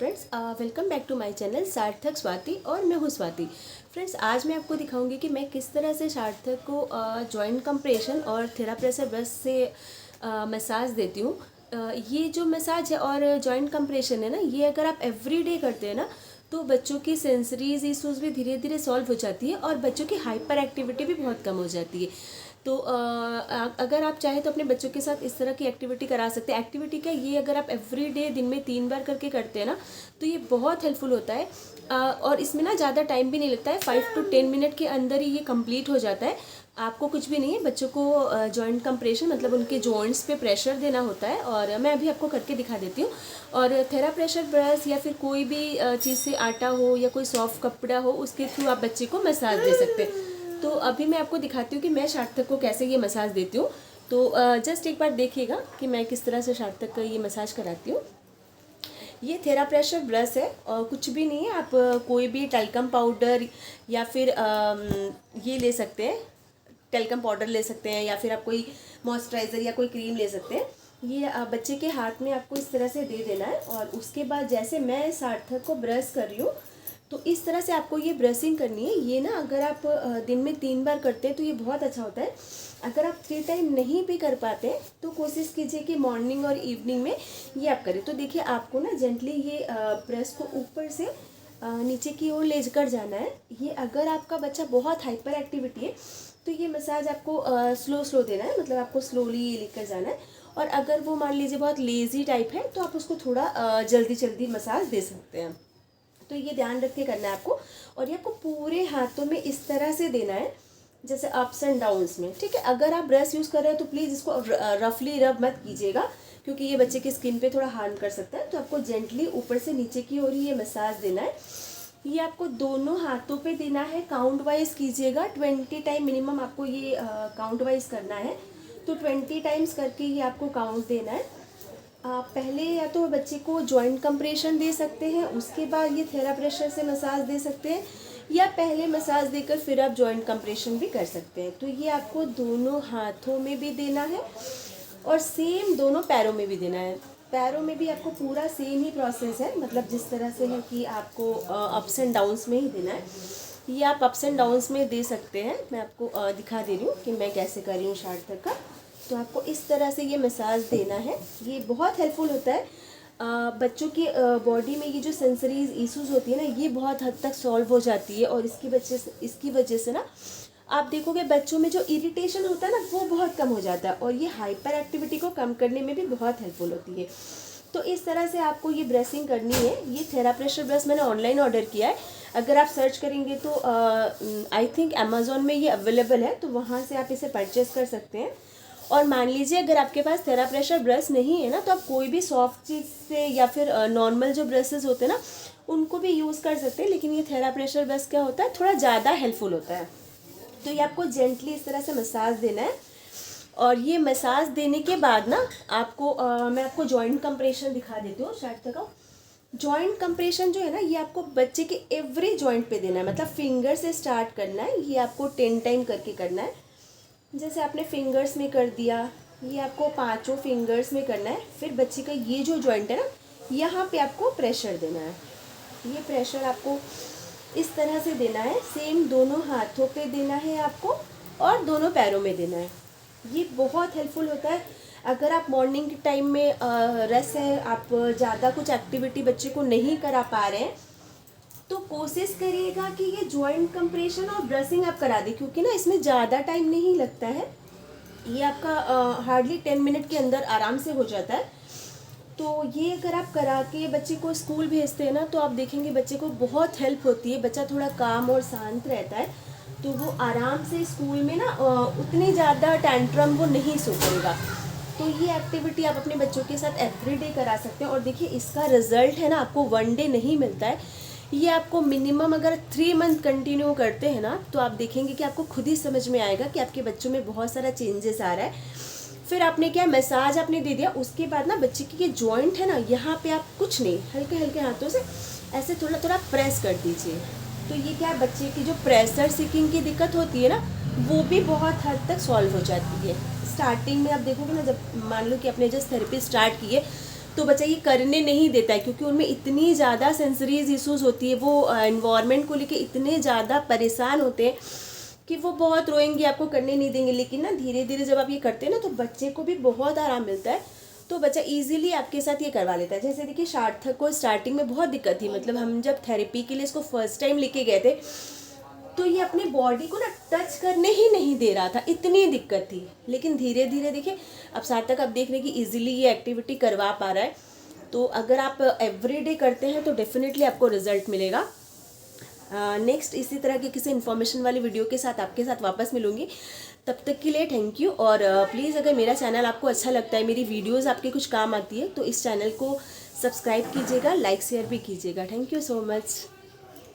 Friends, welcome back to my channel Sarthak Swati और मैं हूँ स्वाति। फ्रेंड्स, आज मैं आपको दिखाऊंगी कि मैं किस तरह से सार्थक को जॉइंट कंप्रेशन और थेराप्रेशर ब्रश से मसाज देती हूँ। ये जो मसाज है और जॉइंट कंप्रेशन है ना, ये अगर आप एवरीडे करते हैं ना तो बच्चों की सेंसरीज इश्यूज़ भी धीरे धीरे सॉल्व हो जाती है और बच्चों की हाइपर एक्टिविटी भी बहुत कम हो जाती है। तो अगर आप चाहें तो अपने बच्चों के साथ इस तरह की एक्टिविटी करा सकते हैं। एक्टिविटी का ये अगर आप एवरी डे दिन में 3 बार करके करते हैं ना तो ये बहुत हेल्पफुल होता है। और इसमें ना ज़्यादा टाइम भी नहीं लगता है, 5 to 10 मिनट के अंदर ही ये कंप्लीट हो जाता है। आपको कुछ भी नहीं है, बच्चों को जॉइंट कंप्रेशन मतलब उनके जॉइंट्स पे प्रेशर देना होता है और मैं अभी आपको करके दिखा देती हूँ। और थेराप्रेशर ब्रश या फिर कोई भी चीज़ से आटा हो या कोई सॉफ्ट कपड़ा हो, उसके थ्रू आप बच्चे को मसाज दे सकते हैं। तो अभी मैं आपको दिखाती हूँ कि मैं सार्थक को कैसे ये मसाज देती हूँ। तो जस्ट एक बार देखिएगा कि मैं किस तरह से सार्थक का ये मसाज कराती हूँ। ये थेराप्रेशर ब्रश है और कुछ भी नहीं है, आप कोई भी टैल्कम पाउडर या फिर ये ले सकते हैं, टैल्कम पाउडर ले सकते हैं या फिर आप कोई मॉइस्चराइज़र या कोई क्रीम ले सकते हैं। ये बच्चे के हाथ में आपको इस तरह से दे देना है और उसके बाद जैसे मैं सार्थक को ब्रश कर रही हूँ तो इस तरह से आपको ये ब्रशिंग करनी है। ये ना अगर आप दिन में 3 बार करते हैं तो ये बहुत अच्छा होता है। अगर आप 3 टाइम नहीं भी कर पाते तो कोशिश कीजिए कि मॉर्निंग और इवनिंग में ये आप करें। तो देखिए, आपको ना जेंटली ये ब्रश को ऊपर से नीचे की ओर ले कर जाना है। ये अगर आपका बच्चा बहुत हाइपर एक्टिविटी है तो ये मसाज आपको स्लो देना है, मतलब आपको स्लोली ये लेकर जाना है। और अगर वो मान लीजिए बहुत लेज़ी टाइप है तो आप उसको थोड़ा जल्दी मसाज दे सकते हैं। तो ये ध्यान रख के करना है आपको। और ये आपको पूरे हाथों में इस तरह से देना है, जैसे अप्स एंड डाउन्स में, ठीक है। अगर आप ब्रश यूज़ कर रहे हैं तो प्लीज़ इसको रफली रब मत कीजिएगा क्योंकि ये बच्चे की स्किन पे थोड़ा हार्म कर सकता है। तो आपको जेंटली ऊपर से नीचे की ओर ये मसाज देना है। ये आपको दोनों हाथों पे देना है, काउंट वाइज कीजिएगा। 20 टाइम मिनिमम आपको ये काउंट वाइज करना है। तो 20 टाइम्स करके ही आपको काउंट देना है। आप पहले या तो बच्चे को जॉइंट कंप्रेशन दे सकते हैं, उसके बाद ये थेराप्रेशर से मसाज दे सकते हैं, या पहले मसाज देकर फिर आप जॉइंट कंप्रेशन भी कर सकते हैं। तो ये आपको दोनों हाथों में भी देना है और सेम दोनों पैरों में भी देना है। पैरों में भी आपको पूरा सेम ही प्रोसेस है, मतलब जिस तरह से है कि आपको अप्स एंड डाउन्स में ही देना है। ये आप अप्स एंड डाउन्स में दे सकते हैं। मैं आपको दिखा दे रही हूँ कि मैं कैसे कर रही हूँ सार्थक का। तो आपको इस तरह से ये मसाज देना है। ये बहुत हेल्पफुल होता है। बच्चों की बॉडी में ये जो सेंसरीज इश्यूज़ होती है ना, ये बहुत हद तक सॉल्व हो जाती है। और इसकी वजह से ना आप देखोगे बच्चों में जो इरिटेशन होता है ना, वो बहुत कम हो जाता है और ये हाइपर एक्टिविटी को कम करने में भी बहुत हेल्पफुल होती है। तो इस तरह से आपको ये ब्रशिंग करनी है। ये थेराप्रेशर ब्रश मैंने ऑनलाइन ऑर्डर किया है। अगर आप सर्च करेंगे तो आई थिंक अमेज़ॉन में ये अवेलेबल है, तो वहाँ से आप इसे परचेज़ कर सकते हैं। और मान लीजिए अगर आपके पास थेराप्रेशर ब्रश नहीं है ना, तो आप कोई भी सॉफ्ट चीज़ से या फिर नॉर्मल जो ब्रशेस होते हैं ना, उनको भी यूज़ कर सकते हैं। लेकिन ये थेराप्रेशर ब्रश क्या होता है, थोड़ा ज़्यादा हेल्पफुल होता है। तो ये आपको जेंटली इस तरह से मसाज देना है। और ये मसाज देने के बाद ना आपको मैं आपको जॉइंट कंप्रेशन दिखा देती हूँ सार्थक का। जॉइंट कंप्रेशन जो है ना, ये आपको बच्चे के एवरी जॉइंट पे देना है, मतलब फिंगर से स्टार्ट करना है। ये आपको 10 टाइम करके करना है। जैसे आपने फिंगर्स में कर दिया, ये आपको 5 फिंगर्स में करना है। फिर बच्चे का ये जो जॉइंट है ना, यहाँ पे आपको प्रेशर देना है। ये प्रेशर आपको इस तरह से देना है। सेम दोनों हाथों पे देना है आपको और दोनों पैरों में देना है। ये बहुत हेल्पफुल होता है। अगर आप मॉर्निंग के टाइम में रस है, आप ज़्यादा कुछ एक्टिविटी बच्चे को नहीं करा पा रहे हैं, तो कोशिश करिएगा कि ये जॉइंट कंप्रेशन और ब्रशिंग आप करा दें, क्योंकि ना इसमें ज़्यादा टाइम नहीं लगता है। ये आपका हार्डली 10 मिनट के अंदर आराम से हो जाता है। तो ये अगर आप करा के बच्चे को स्कूल भेजते हैं ना, तो आप देखेंगे बच्चे को बहुत हेल्प होती है। बच्चा थोड़ा काम और शांत रहता है, तो वो आराम से स्कूल में ना उतनी ज़्यादा टैंट्रम वो नहीं शो करेगा। तो ये एक्टिविटी आप अपने बच्चों के साथ एवरीडे करा सकते हैं। और देखिए, इसका रिजल्ट है ना, आपको 1 डे नहीं मिलता है। ये आपको मिनिमम अगर 3 मंथ कंटिन्यू करते हैं ना, तो आप देखेंगे कि आपको खुद ही समझ में आएगा कि आपके बच्चों में बहुत सारा चेंजेस आ रहा है। फिर आपने क्या, मसाज आपने दे दिया, उसके बाद ना बच्चे की ये जॉइंट है ना, यहाँ पे आप कुछ नहीं, हल्के हल्के हाथों से ऐसे थोड़ा प्रेस कर दीजिए। तो ये क्या, बच्चे की जो प्रेशर सीकिंग की दिक्कत होती है ना, वो भी बहुत हद तक सॉल्व हो जाती है। स्टार्टिंग में आप देखोगे ना, जब मान लो कि आपने जस्ट थेरेपी स्टार्ट की है, तो बच्चा ये करने नहीं देता है, क्योंकि उनमें इतनी ज़्यादा सेंसरीज इश्यूज़ होती है, वो एनवायरनमेंट को लेके इतने ज़्यादा परेशान होते हैं कि वो बहुत रोएंगे, आपको करने नहीं देंगे। लेकिन ना धीरे धीरे जब आप ये करते हैं ना, तो बच्चे को भी बहुत आराम मिलता है, तो बच्चा इजीली आपके साथ ये करवा लेता है। जैसे देखिए सार्थक को स्टार्टिंग में बहुत दिक्कत थी, मतलब हम जब थेरेपी के लिए इसको फर्स्ट टाइम लेके गए थे, तो ये अपनी बॉडी को ना टच करने ही नहीं दे रहा था, इतनी दिक्कत थी। लेकिन धीरे धीरे देखिए अब सार्थक आप देख रहे हैं कि इजीली ये एक्टिविटी करवा पा रहा है। तो अगर आप एवरीडे करते हैं तो डेफिनेटली आपको रिजल्ट मिलेगा। नेक्स्ट इसी तरह की किसी इन्फॉर्मेशन वाली वीडियो के साथ आपके साथ वापस मिलूंगी। तब तक के लिए थैंक यू। और प्लीज़ अगर मेरा चैनल आपको अच्छा लगता है, मेरी वीडियोस आपके कुछ काम आती है, तो इस चैनल को सब्सक्राइब कीजिएगा, लाइक शेयर भी कीजिएगा। Thank you so much.